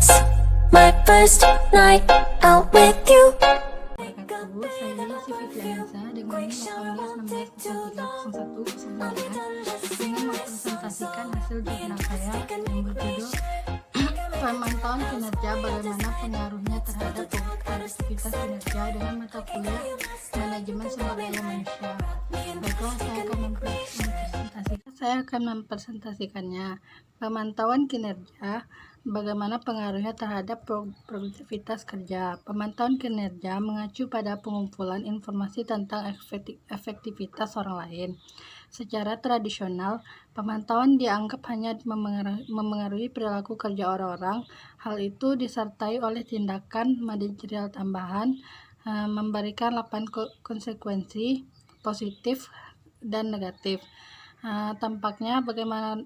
It's my first night out with you. Wabarakatuh. Saya Yesi Fitriansa dengan nomor 18161301 ingin mempresentasikan hasil jurnal saya yang berjudul Pemantauan Kinerja Bagaimana Pengaruhnya Terhadap Produktivitas Kinerja dengan mata kuliah Manajemen Sumber Daya Manusia. Baiklah, saya akan mempresentasikannya. Pemantauan kinerja bagaimana pengaruhnya terhadap produktivitas kerja. Pemantauan kinerja mengacu pada pengumpulan informasi tentang efektivitas orang lain. Secara tradisional, pemantauan dianggap hanya memengaruhi perilaku kerja orang-orang. Hal itu disertai oleh tindakan manajerial tambahan, memberikan 8 konsekuensi positif dan negatif. Tampaknya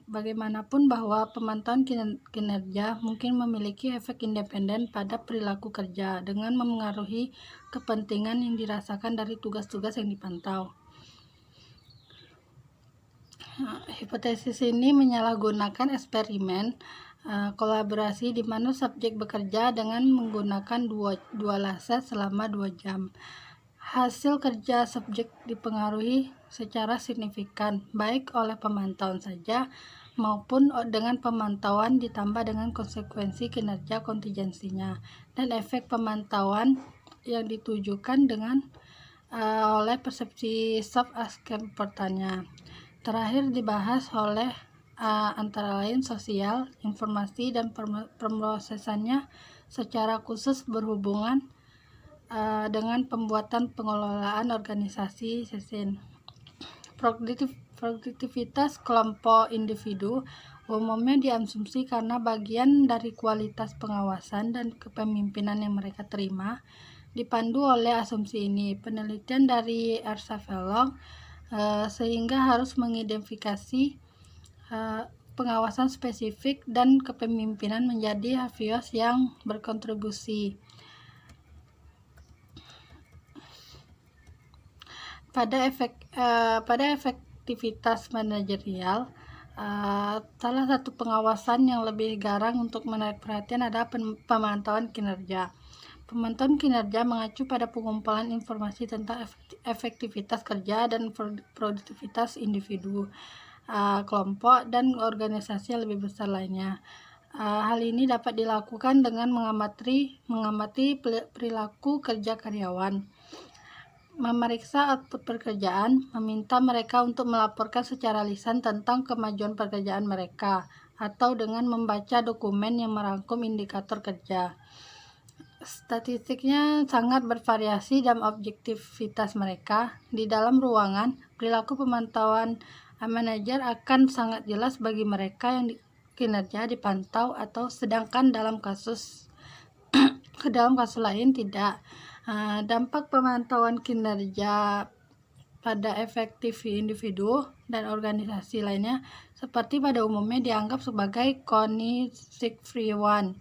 bagaimanapun bahwa pemantauan kinerja mungkin memiliki efek independen pada perilaku kerja dengan memengaruhi kepentingan yang dirasakan dari tugas-tugas yang dipantau. Hipotesis ini menyalahgunakan eksperimen kolaborasi di mana subjek bekerja dengan menggunakan dua laser selama 2 jam. Hasil kerja subjek dipengaruhi secara signifikan, baik oleh pemantauan saja maupun dengan pemantauan ditambah dengan konsekuensi kinerja kontingensinya, dan efek pemantauan yang ditujukan dengan oleh persepsi soft asked-reportannya. Terakhir dibahas oleh antara lain sosial, informasi, dan pemrosesannya secara khusus berhubungan dengan pembuatan pengelolaan organisasi SESIN. Produktivitas kelompok individu umumnya diasumsi karena bagian dari kualitas pengawasan dan kepemimpinan yang mereka terima. Dipandu oleh asumsi ini, penelitian dari Ersa Velong sehingga harus mengidentifikasi pengawasan spesifik dan kepemimpinan menjadi hafios yang berkontribusi pada efektivitas manajerial. Salah satu pengawasan yang lebih garang untuk menarik perhatian adalah pemantauan kinerja. Pemantauan kinerja mengacu pada pengumpulan informasi tentang efektivitas kerja dan produktivitas individu, kelompok, dan organisasi yang lebih besar lainnya. Hal ini dapat dilakukan dengan mengamati perilaku kerja karyawan, memeriksa output pekerjaan, meminta mereka untuk melaporkan secara lisan tentang kemajuan pekerjaan mereka, atau dengan membaca dokumen yang merangkum indikator kerja. Statistiknya sangat bervariasi dalam objektivitas mereka. Di dalam ruangan, perilaku pemantauan manajer akan sangat jelas bagi mereka yang kinerja dipantau, atau sedangkan dalam kasus lain tidak. Dampak pemantauan kinerja pada efektif individu dan organisasi lainnya seperti pada umumnya dianggap sebagai konstituen,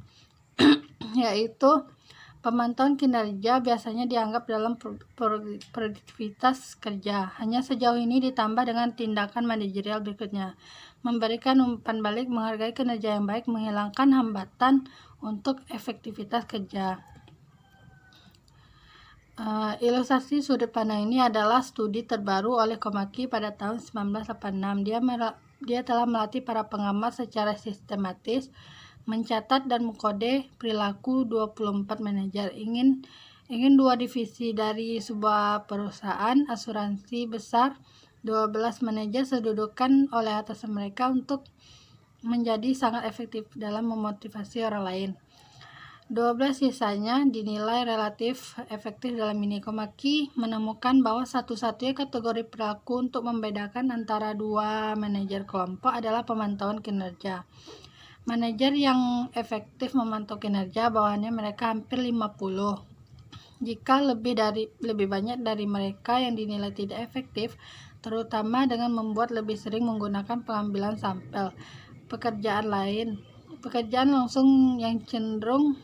yaitu pemantauan kinerja biasanya dianggap dalam produktivitas kerja. Hanya sejauh ini ditambah dengan tindakan manajerial berikutnya: memberikan umpan balik, menghargai kinerja yang baik, menghilangkan hambatan untuk efektivitas kerja. Ilustrasi sudut pandang ini adalah studi terbaru oleh Komaki pada tahun 1986. Dia telah melatih para pengamat secara sistematis, mencatat dan mengkode perilaku 24 manajer. Ingin 2 divisi dari sebuah perusahaan asuransi besar, 12 manajer sedudukan oleh atasan mereka untuk menjadi sangat efektif dalam memotivasi orang lain. 12 sisanya dinilai relatif efektif dalam ini. Komaki menemukan bahwa satu-satunya kategori perilaku untuk membedakan antara 2 manajer kelompok adalah pemantauan kinerja. Manajer yang efektif memantau kinerja bawahannya mereka hampir 50. Jika lebih banyak dari mereka yang dinilai tidak efektif, terutama dengan membuat lebih sering menggunakan pengambilan sampel pekerjaan langsung yang cenderung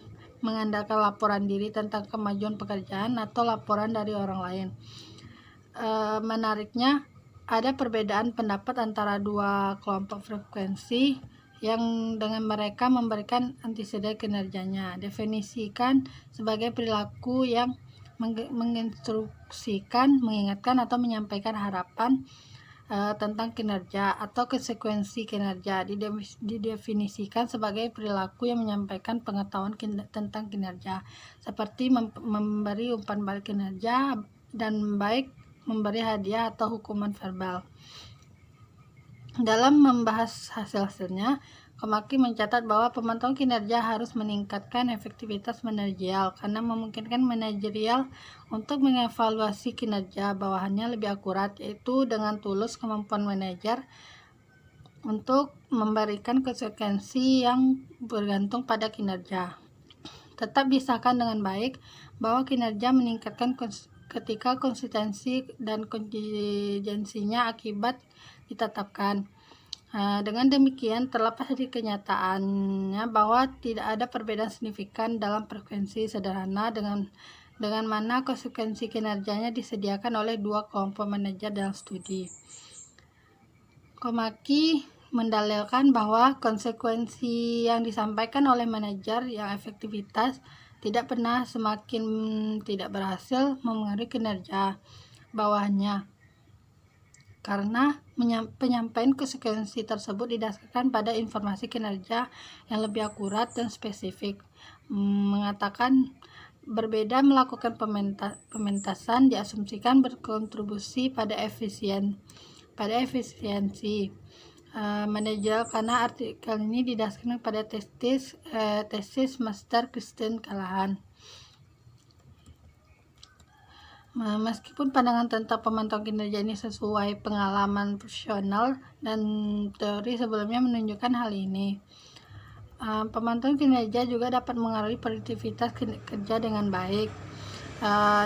mengandalkan laporan diri tentang kemajuan pekerjaan atau laporan dari orang lain. Menariknya, ada perbedaan pendapat antara 2 kelompok frekuensi yang dengan mereka memberikan anteseden kinerjanya. Definisikan sebagai perilaku yang menginstruksikan, mengingatkan atau menyampaikan harapan tentang kinerja atau konsekuensi kinerja. Didefinisikan sebagai perilaku yang menyampaikan pengetahuan tentang kinerja, seperti memberi umpan balik kinerja dan baik memberi hadiah atau hukuman verbal. Dalam membahas hasil-hasilnya, Komaki mencatat bahwa pemantauan kinerja harus meningkatkan efektivitas manajerial karena memungkinkan manajerial untuk mengevaluasi kinerja bawahannya lebih akurat, yaitu dengan tulus kemampuan manajer untuk memberikan konsekuensi yang bergantung pada kinerja. Tetap disahkan dengan baik bahwa kinerja meningkatkan ketika konsistensi dan kontingensinya akibat ditetapkan. Dengan demikian, terlepas dari kenyataannya bahwa tidak ada perbedaan signifikan dalam frekuensi sederhana dengan mana konsekuensi kinerjanya disediakan oleh dua kelompok manajer dalam studi. Komaki mendalilkan bahwa konsekuensi yang disampaikan oleh manajer yang efektivitas tidak pernah semakin tidak berhasil memengaruhi kinerja bawahannya, karena penyampaian konsekuensi tersebut didasarkan pada informasi kinerja yang lebih akurat dan spesifik. Mengatakan berbeda melakukan pementasan diasumsikan berkontribusi pada efisiensi manajer, karena artikel ini didasarkan pada tesis Master Kristen Callahan. Meskipun pandangan tentang pemantauan kinerja ini sesuai pengalaman profesional dan teori sebelumnya menunjukkan hal ini, pemantauan kinerja juga dapat mengaruhi produktivitas kerja dengan baik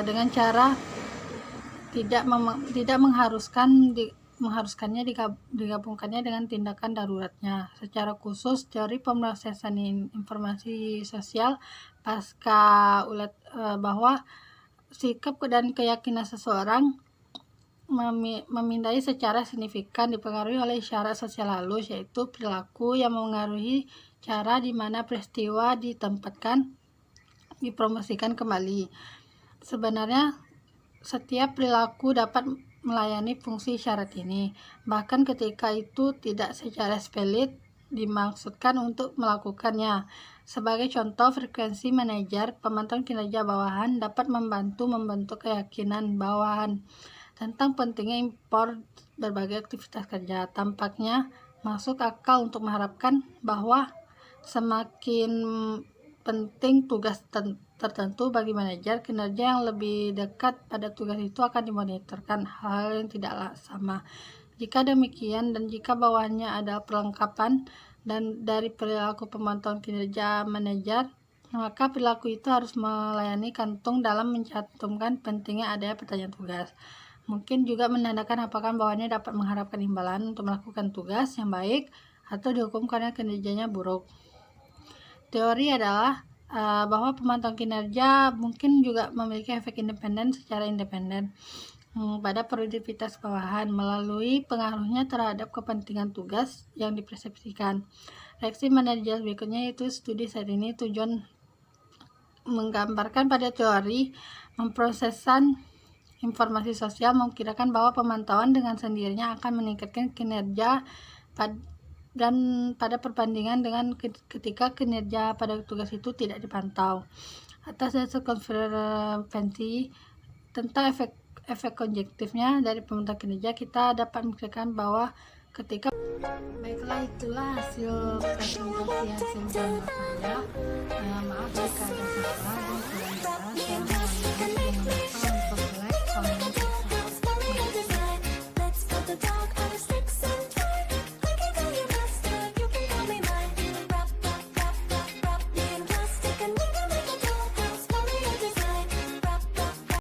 dengan cara tidak mengharuskannya digabungkannya dengan tindakan daruratnya. Secara khusus, teori pemrosesan informasi sosial pasca ulet bahwa sikap dan keyakinan seseorang memindai secara signifikan dipengaruhi oleh syarat sosial halus, yaitu perilaku yang mengaruhi cara di mana peristiwa ditempatkan, dipromosikan kembali. Sebenarnya setiap perilaku dapat melayani fungsi syarat ini, bahkan ketika itu tidak secara eksplisit dimaksudkan untuk melakukannya. Sebagai contoh, frekuensi manajer pemantauan kinerja bawahan dapat membentuk keyakinan bawahan tentang pentingnya impor berbagai aktivitas kerja. Tampaknya masuk akal untuk mengharapkan bahwa semakin penting tugas tertentu bagi manajer, kinerja yang lebih dekat pada tugas itu akan dimonitorkan, hal yang tidaklah sama. Jika demikian, dan jika bawahannya ada perlengkapan dan dari perilaku pemantauan kinerja manajer, maka perilaku itu harus melayani kantung dalam mencantumkan pentingnya adanya pertanyaan tugas. Mungkin juga menandakan apakah bawahannya dapat mengharapkan imbalan untuk melakukan tugas yang baik atau dihukum karena kinerjanya buruk. Teori adalah bahwa pemantauan kinerja mungkin juga memiliki efek secara independen pada produktivitas bawahan melalui pengaruhnya terhadap kepentingan tugas yang dipersepsikan. Reaksi manajer berikutnya yaitu studi saat ini tujuan menggambarkan pada teori memprosesan informasi sosial memkirakan bahwa pemantauan dengan sendirinya akan meningkatkan kinerja dan pada perbandingan dengan ketika kinerja pada tugas itu tidak dipantau. Atas dasar konferensi tentang efek konjektifnya dari pemantauan kinerja, kita dapat memikirkan bahwa ketika baiklah, itulah hasil presentasi hasil gambar saya. Maaf jika ada